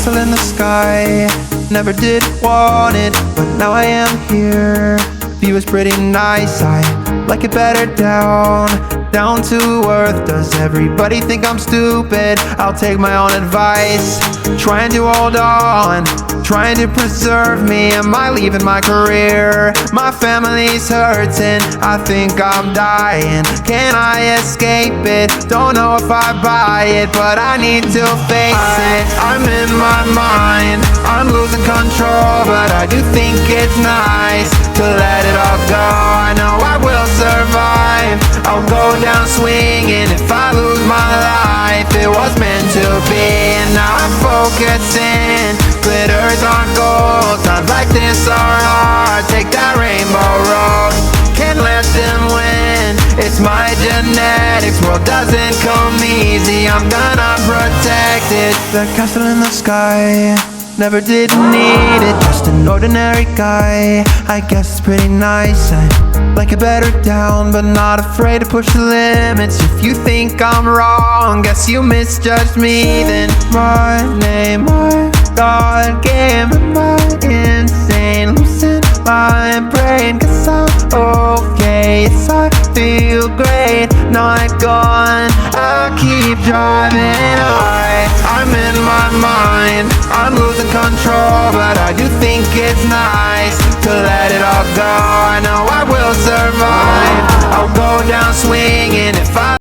castle in the sky. Never did want it, but now I am here. View is pretty nice, I like it better down to earth. Does everybody think I'm stupid? I'll take my own advice, trying to hold on, trying to preserve me. Am I leaving my career? My family's hurting, I think I'm dying. Can I escape it? Don't know if I buy it, but I need to face it. I'm in my mind, I'm losing control, but I do think it's nice to let it all go. I know I will survive, I'll go down swinging. If I lose my life, it was meant to be. And now I'm focusing, glitters on gold. Times like this are hard, take that rainbow road. Can't let them win, it's my genetics. World doesn't come easy, I'm gonna protect it. The castle in the sky, never did need it, just an ordinary guy. I guess it's pretty nice, I like it better down, but not afraid to push the limits. If you think I'm wrong, guess you misjudged me. Then my name, my God gave me my insane, loosen my brain, cause I'm okay. Yes, I feel great, not gone, I'll keep driving. I'm in my mind, I'm losing control, but I do think it's nice to let it all go. I know I will survive, I'll go down swinging if I